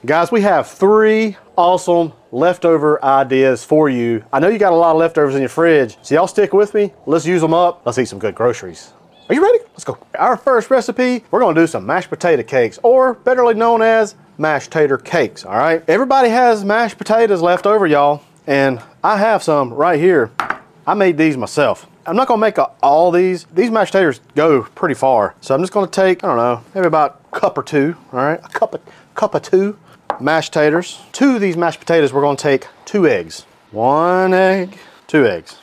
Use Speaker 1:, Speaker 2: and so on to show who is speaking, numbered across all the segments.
Speaker 1: Guys, we have 3 awesome leftover ideas for you. I know you got a lot of leftovers in your fridge, so y'all stick with me. Let's use them up. Let's eat some good groceries. Are you ready? Let's go. Our first recipe, we're gonna do some mashed potato cakes, or betterly known as mashed tater cakes, all right? Everybody has mashed potatoes left over, y'all, and I have some right here. I made these myself. I'm not gonna make all these. These mashed taters go pretty far, so I'm just gonna take, I don't know, maybe about a cup or 2, all right? A cup of 2 mashed taters. 2 of these mashed potatoes, we're gonna take 2 eggs. 1 egg, 2 eggs.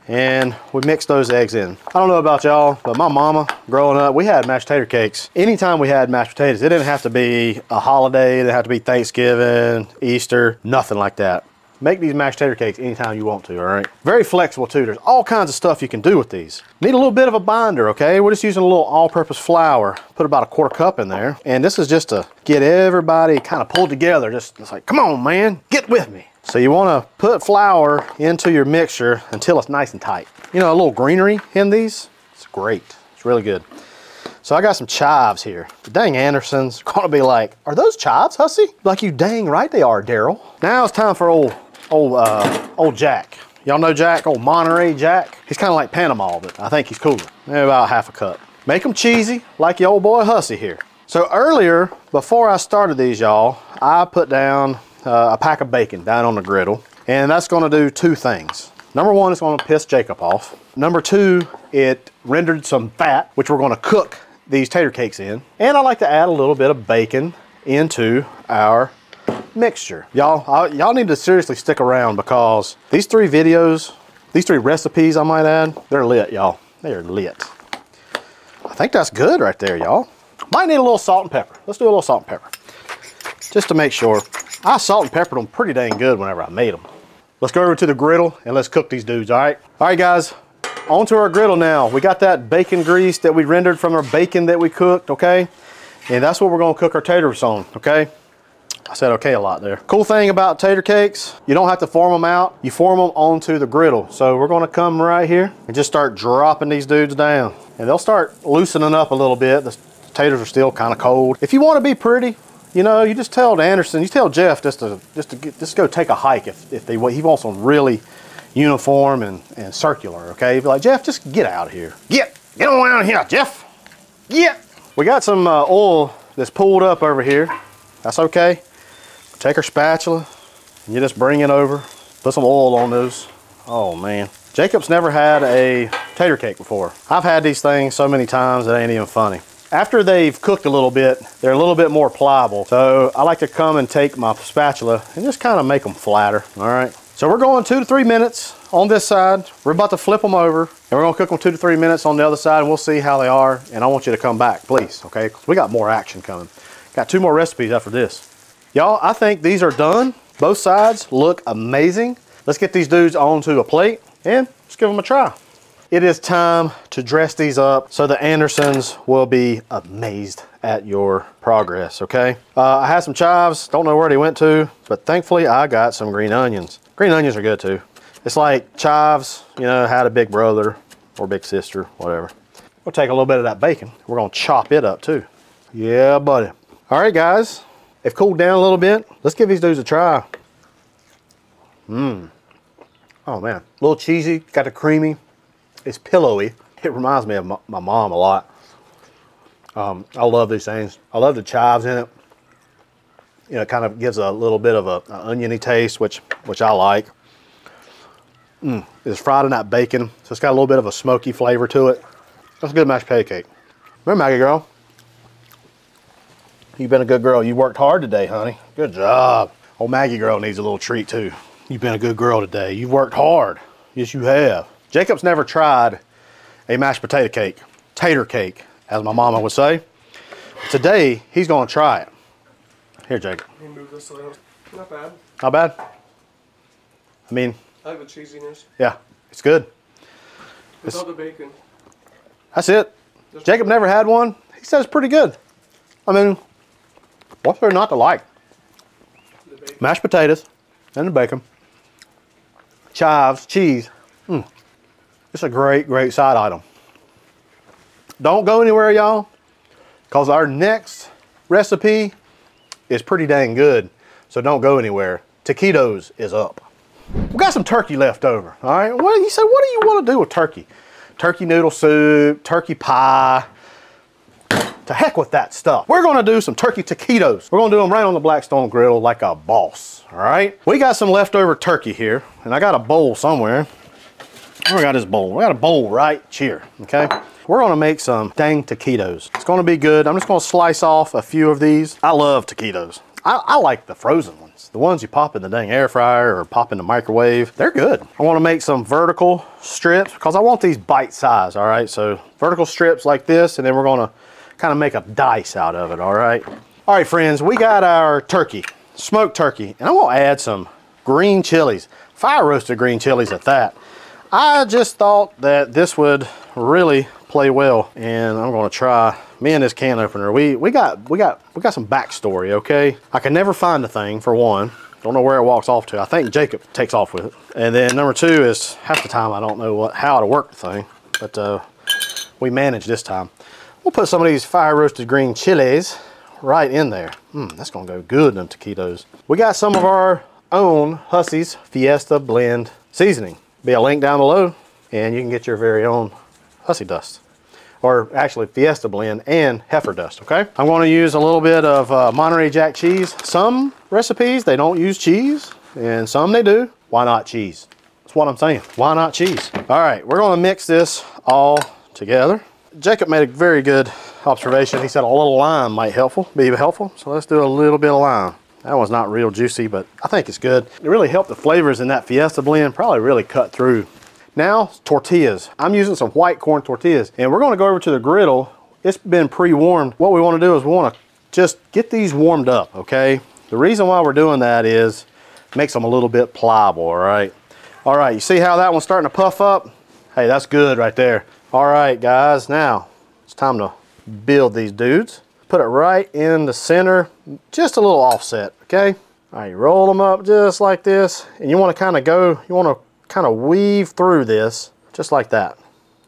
Speaker 1: And we mix those eggs in. I don't know about y'all, but my mama, growing up, we had mashed tater cakes. Anytime we had mashed potatoes, it didn't have to be a holiday, it didn't have to be Thanksgiving, Easter, nothing like that. Make these mashed tater cakes anytime you want to, all right? Very flexible too. There's all kinds of stuff you can do with these. Need a little bit of a binder, okay? We're just using a little all-purpose flour. Put about a 1/4 cup in there. And this is just to get everybody kind of pulled together. Just it's like, come on, man, get with me. So you wanna put flour into your mixture until it's nice and tight. You know, a little greenery in these, it's great. It's really good. So I got some chives here. The dang Andersons are gonna be like, are those chives, Hussey? Like, you dang right they are, Daryl. Now it's time for old Jack. Y'all know Jack, old Monterey Jack? He's kind of like Panama, but I think he's cooler. Maybe about 1/2 cup. Make them cheesy, like your old boy Hussey here. So earlier, before I started these, y'all, I put down a pack of bacon down on the griddle, and that's gonna do 2 things. Number 1, it's gonna piss Jacob off. Number 2, it rendered some fat, which we're gonna cook these tater cakes in. And I like to add a little bit of bacon into our mixture. Y'all need to seriously stick around, because these 3 videos, these 3 recipes I might add, they're lit, y'all. They are lit. I think that's good right there, y'all. Might need a little salt and pepper. Let's do a little salt and pepper, just to make sure. I salt and peppered them pretty dang good whenever I made them. Let's go over to the griddle and let's cook these dudes, all right? All right, guys, onto our griddle now. We got that bacon grease that we rendered from our bacon that we cooked, okay? And that's what we're gonna cook our taters on, okay? I said okay a lot there. Cool thing about tater cakes, you don't have to form them out. You form them onto the griddle. So we're gonna come right here and just start dropping these dudes down. And they'll start loosening up a little bit. The taters are still kind of cold. If you wanna be pretty, you know, you just tell Anderson, you tell Jeff just to go take a hike if he wants them really uniform and circular, okay? You'd be like, Jeff, just get out of here. Get on out of here, Jeff. Get. We got some oil that's pulled up over here. That's okay. Take our spatula and you just bring it over. Put some oil on those. Oh man. Jacob's never had a tater cake before. I've had these things so many times it ain't even funny. After they've cooked a little bit, they're a little bit more pliable. So I like to come and take my spatula and just kind of make them flatter, all right? So we're going 2 to 3 minutes on this side. We're about to flip them over and we're gonna cook them 2 to 3 minutes on the other side, and we'll see how they are. And I want you to come back, please, okay? 'Cause we got more action coming. Got 2 more recipes after this. Y'all, I think these are done. Both sides look amazing. Let's get these dudes onto a plate and let's give them a try. It is time to dress these up so the Andersons will be amazed at your progress, okay? I had some chives, don't know where they went to, but thankfully I got some green onions. Green onions are good too. It's like chives, you know, had a big brother or big sister, whatever. We'll take a little bit of that bacon. We're gonna chop it up too. Yeah, buddy. All right, guys, they've cooled down a little bit. Let's give these dudes a try. Oh man, a little cheesy, got the creamy. It's pillowy. It reminds me of my mom a lot. I love these things. I love the chives in it. You know, it kind of gives a little bit of an oniony taste, which I like. It's fried in that bacon, so it's got a little bit of a smoky flavor to it. That's a good mashed potato cake. Remember, Maggie girl? You've been a good girl. You worked hard today, honey. Good job. Old Maggie girl needs a little treat too. You've been a good girl today. You've worked hard. Yes, you have. Jacob's never tried a mashed potato cake, tater cake, as my mama would say. Today, he's gonna try it. Here, Jacob.
Speaker 2: Let me move this around. Not bad.
Speaker 1: Not bad? I mean...
Speaker 2: I like the cheesiness.
Speaker 1: Yeah, it's good.
Speaker 2: Without the bacon.
Speaker 1: That's it. Jacob never had one. He says it's pretty good. I mean, what's there not to like? The mashed potatoes and the bacon. Chives, cheese. It's a great, great side item. Don't go anywhere, y'all, because our next recipe is pretty dang good, so don't go anywhere. Taquitos is up. We got some turkey left over, all right? What you say, what do you want to do with turkey? Turkey noodle soup, turkey pie. To heck with that stuff. We're gonna do some turkey taquitos. We're gonna do them right on the Blackstone Griddle like a boss, all right? We got some leftover turkey here, and I got a bowl somewhere. Where I got this bowl? We got a bowl right here, okay? We're gonna make some dang taquitos. It's gonna be good. I'm just gonna slice off a few of these. I love taquitos. I like the frozen ones. The ones you pop in the dang air fryer or pop in the microwave. They're good. I wanna make some vertical strips because I want these bite size, all right? So vertical strips like this, and then we're gonna kind of make a dice out of it, all right? All right, friends, we got our turkey, smoked turkey, and I'm gonna add some green chilies, fire roasted green chilies at that. I just thought that this would really play well, and I'm gonna try, me and this can opener, we got some backstory, okay? I can never find the thing, for one. Don't know where it walks off to. I think Jacob takes off with it. And then number two is half the time I don't know how to work the thing, but we managed this time. We'll put some of these fire roasted green chilies right in there. That's gonna go good in them taquitos. We got some of our own Hussey's Fiesta Blend seasoning. Be a link down below, and you can get your very own Hussey dust. Or actually Fiesta Blend and heifer dust, okay? I'm gonna use a little bit of Monterey Jack cheese. Some recipes, they don't use cheese, and some they do. Why not cheese? That's what I'm saying. Why not cheese? All right, we're gonna mix this all together. Jacob made a very good observation. He said a little lime might be helpful. So let's do a little bit of lime. That one's not real juicy, but I think it's good. It really helped the flavors in that Fiesta Blend, probably really cut through. Now, tortillas. I'm using some white corn tortillas, and we're gonna go over to the griddle. It's been pre-warmed. What we wanna do is we wanna just get these warmed up, okay? The reason why we're doing that is makes them a little bit pliable, all right? All right, you see how that one's starting to puff up? Hey, that's good right there. All right, guys, now it's time to build these dudes. Put it right in the center, just a little offset, okay? All right, you roll them up just like this, and you wanna kinda weave through this, just like that,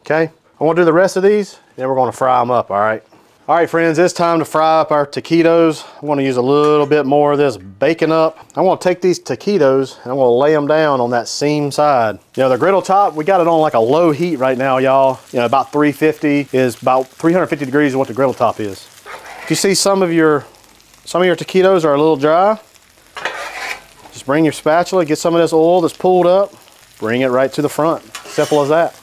Speaker 1: okay? I wanna do the rest of these, then we're gonna fry them up, all right? All right, friends, it's time to fry up our taquitos. I'm gonna use a little bit more of this bacon up. I'm gonna take these taquitos and I'm gonna lay them down on that seam side. You know, the griddle top, we got it on like a low heat right now, y'all. You know, about 350 is about 350 degrees is what the griddle top is. If you see some of your taquitos are a little dry, just bring your spatula, get some of this oil that's pulled up, bring it right to the front. Simple as that.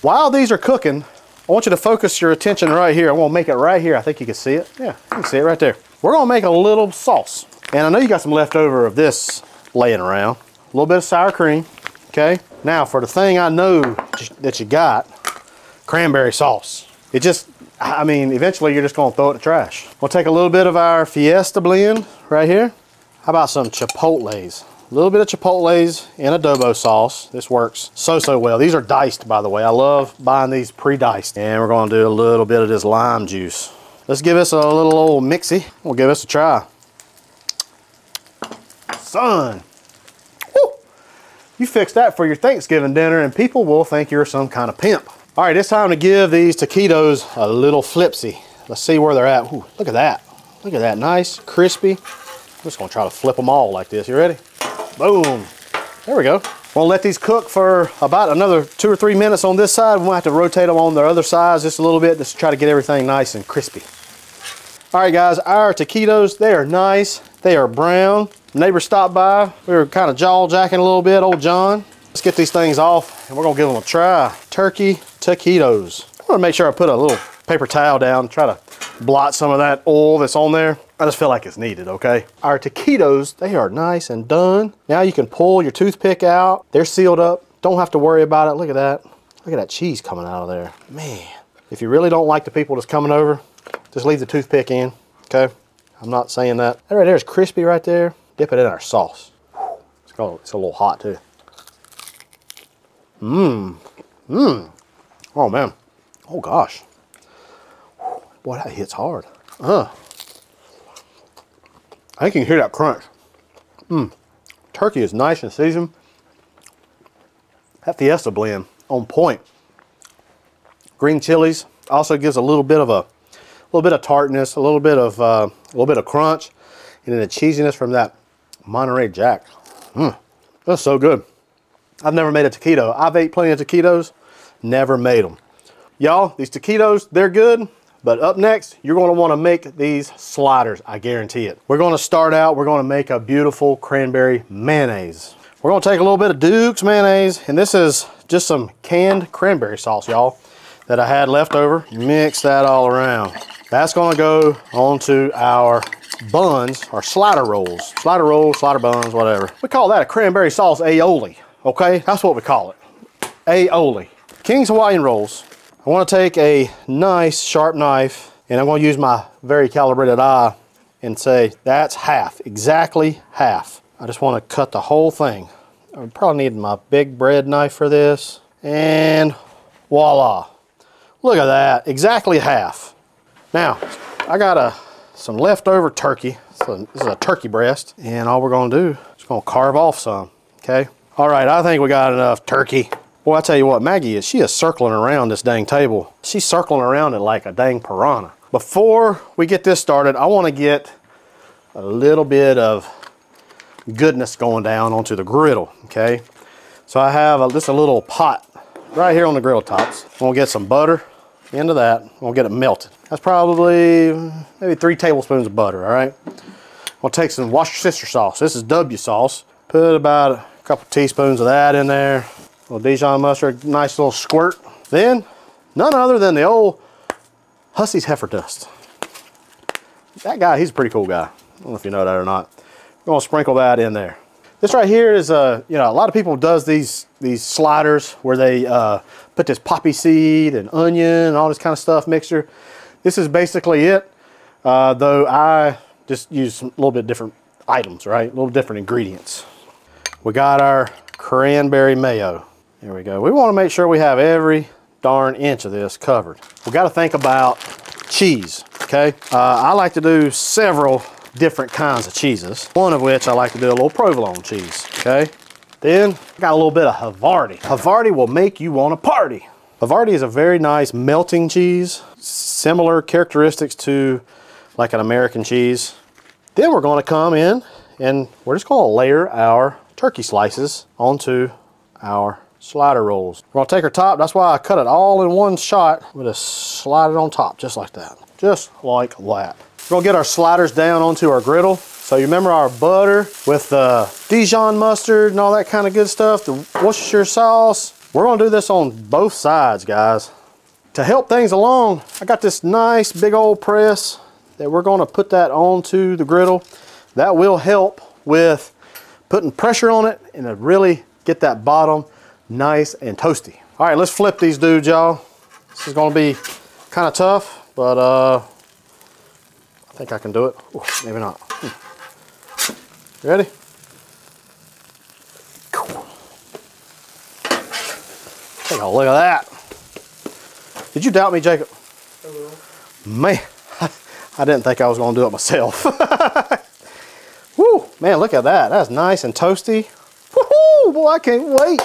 Speaker 1: While these are cooking, I want you to focus your attention right here. I'm gonna make it right here. I think you can see it. Yeah, you can see it right there. We're gonna make a little sauce. And I know you got some leftover of this laying around. A little bit of sour cream, okay? Now for the thing I know that you got, cranberry sauce. It just, I mean, eventually you're just gonna throw it in the trash. We'll take a little bit of our Fiesta Blend right here. How about some chipotles? A little bit of chipotles in adobo sauce. This works so well. These are diced, by the way. I love buying these pre-diced. And we're gonna do a little bit of this lime juice. Let's give this a little old mixy. We'll give this a try. Son, woo, you fix that for your Thanksgiving dinner and people will think you're some kind of pimp. All right, it's time to give these taquitos a little flipsy. Let's see where they're at. Ooh, look at that. Look at that, nice, crispy. I'm just gonna try to flip them all like this. You ready? Boom. There we go. We'll let these cook for about another 2 or 3 minutes on this side. We'll have to rotate them on the other side just a little bit, just to try to get everything nice and crispy. All right, guys, our taquitos, they are nice. They are brown. Neighbor stopped by. We were kind of jaw-jacking a little bit, old John. Let's get these things off, and we're gonna give them a try. Turkey taquitos. I wanna make sure I put a little paper towel down, try to blot some of that oil that's on there. I just feel like it's needed, okay? Our taquitos, they are nice and done. Now you can pull your toothpick out. They're sealed up. Don't have to worry about it. Look at that. Look at that cheese coming out of there. Man, if you really don't like the people that's coming over, just leave the toothpick in, okay? I'm not saying that. That right there is crispy right there. Dip it in our sauce. It's a little hot too. Oh man. Oh gosh. Boy, that hits hard. I think you can hear that crunch. Turkey is nice and seasoned. That Fiesta Blend on point. Green chilies also gives a little bit of tartness, a little bit of crunch, and then the cheesiness from that Monterey Jack. That's so good. I've never made a taquito. I've ate plenty of taquitos, never made them. Y'all, these taquitos, they're good, but up next, you're gonna wanna make these sliders, I guarantee it. We're gonna start out, we're gonna make a beautiful cranberry mayonnaise. We're gonna take a little bit of Duke's mayonnaise, and this is just some canned cranberry sauce, y'all, that I had left over. Mix that all around. That's gonna go onto our buns, our slider rolls. Slider rolls, slider buns, whatever. We call that a cranberry sauce aioli, okay? That's what we call it, aioli. King's Hawaiian rolls. I wanna take a nice sharp knife, and I'm gonna use my very calibrated eye and say, that's half, exactly half. I just wanna cut the whole thing. I probably need my big bread knife for this, and voila. Look at that, exactly half. Now, I got some leftover turkey. So this is a turkey breast, and all we're gonna do is gonna carve off some, okay? All right, I think we got enough turkey. Boy, I tell you what, Maggie she is circling around this dang table. She's circling around it like a dang piranha. Before we get this started, I wanna get a little bit of goodness going down onto the griddle, okay? So I have just a little pot right here on the griddle tops. I'm gonna get some butter into that. I'm gonna get it melted. That's probably maybe 3 tablespoons of butter, all right? I'm gonna take some Worcestershire sauce. This is W sauce. Put about a couple teaspoons of that in there. A little Dijon mustard, nice little squirt. Then, none other than the old Hussey's heifer dust. That guy, he's a pretty cool guy. I don't know if you know that or not. We're gonna sprinkle that in there. This right here is a lot of people does these sliders where they put this poppy seed and onion and all this kind of stuff mixture. This is basically it, though I just use a little bit different items, right? A little different ingredients. We got our cranberry mayo. There we go. We want to make sure we have every darn inch of this covered. We got to think about cheese, okay? I like to do several different kinds of cheeses, one of which I like to do a little provolone cheese, okay? Then I got a little bit of Havarti. Havarti will make you want to party. Havarti is a very nice melting cheese, similar characteristics to like an American cheese. Then we're going to come in and we're just going to layer our turkey slices onto our slider rolls. We're going to take our top, that's why I cut it all in one shot. We'll just slide it on top just like that, just like that. We're gonna get our sliders down onto our griddle. So you remember our butter with the Dijon mustard and all that kind of good stuff, the Worcestershire sauce. We're gonna do this on both sides, guys. To help things along, I got this nice big old press that we're gonna put that onto the griddle. That will help with putting pressure on it and to really get that bottom nice and toasty. All right, let's flip these dudes, y'all. This is gonna be kind of tough, but I think I can do it. Ooh, maybe not. Ready? Take a look at that. Did you doubt me, Jacob? Man, I didn't think I was going to do it myself. Woo, man, look at that. That's nice and toasty. Woohoo, boy, I can't wait.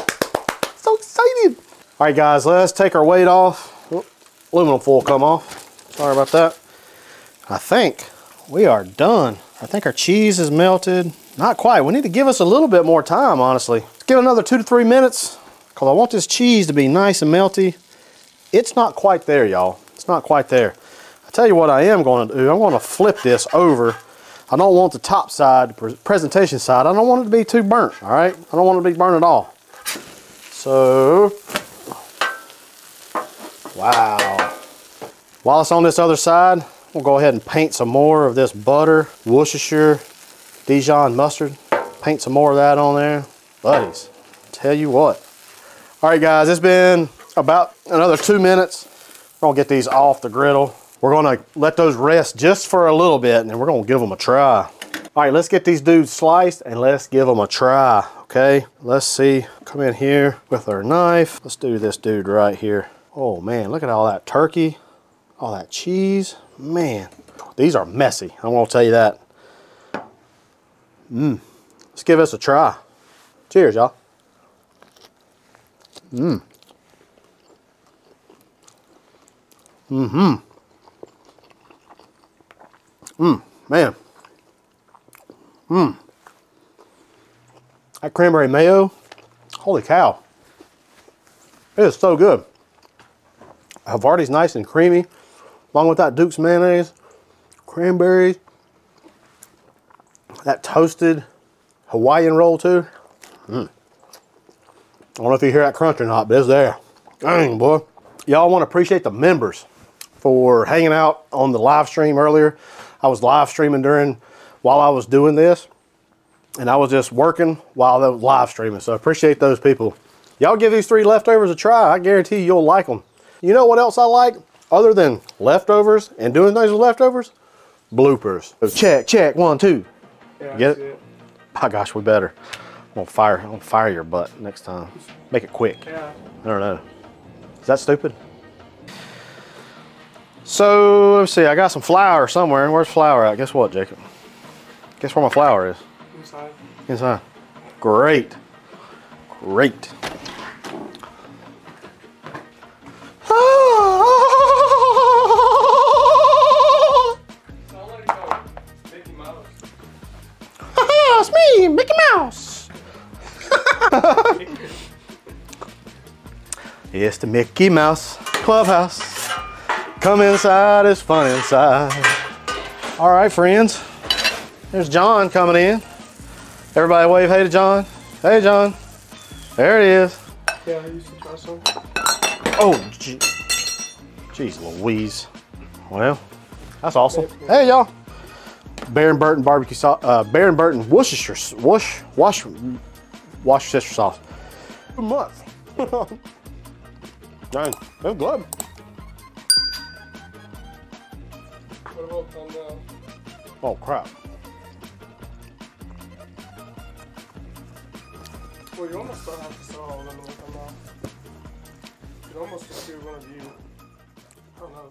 Speaker 1: So excited. All right, guys, let's take our weight off. Oop, aluminum foil come off. Sorry about that. I think we are done. I think our cheese is melted. Not quite. We need to give us a little bit more time, honestly. Let's give it another 2 to 3 minutes because I want this cheese to be nice and melty. It's not quite there, y'all. It's not quite there. I tell you what I am going to do. I'm going to flip this over. I don't want the top side, the presentation side, I don't want it to be too burnt, all right? I don't want it to be burnt at all. So, wow. While it's on this other side, we'll go ahead and paint some more of this butter, Worcestershire, Dijon mustard. Paint some more of that on there. Buddies, tell you what. All right, guys, it's been about another 2 minutes. We're gonna get these off the griddle. We're gonna let those rest just for a little bit and then we're gonna give them a try. All right, let's get these dudes sliced and let's give them a try, okay? Let's see, come in here with our knife. Let's do this dude right here. Oh man, look at all that turkey, all that cheese. Man, these are messy, I'm gonna tell you that. Let's give this a try. Cheers, y'all. Man. That cranberry mayo, holy cow. It is so good. Havarti's nice and creamy, along with that Duke's mayonnaise, cranberries, that toasted Hawaiian roll too. I don't know if you hear that crunch or not, but it's there. Dang, boy. Y'all want to appreciate the members for hanging out on the live stream earlier. I was live streaming while I was doing this, and I was just working while I was live streaming. So I appreciate those people. Y'all give these 3 leftovers a try. I guarantee you'll like them. You know what else I like other than leftovers and doing things with leftovers? Bloopers. So check, 1, 2.
Speaker 2: Yeah,
Speaker 1: Get it? Oh gosh, we better. I'm gonna fire your butt next time. Make it quick.
Speaker 2: Yeah.
Speaker 1: I don't know. Is that stupid? So let's see. I got some flour somewhere. Where's flour at? Guess what, Jacob? Guess where my flour is?
Speaker 2: Inside.
Speaker 1: Inside. Great. Great.
Speaker 2: Don't let it go. Mickey Mouse.
Speaker 1: It's me, Mickey Mouse. It's the Mickey Mouse Clubhouse. Come inside, it's fun inside. All right, friends. There's John coming in. Everybody wave hey to John. Hey, John. There it is.
Speaker 2: Yeah, I used to try some.
Speaker 1: Oh, jeez Louise. Well, that's awesome. Hey, y'all. Baron Burton barbecue sauce. Baron Burton Worcestershire Worcestershire sauce. Good month. Dang, that's good.
Speaker 2: What about thumbnail?
Speaker 1: Oh crap.
Speaker 2: Well, you almost don't have to sell all of them with thumbnail. You almost just do one of you. I don't know.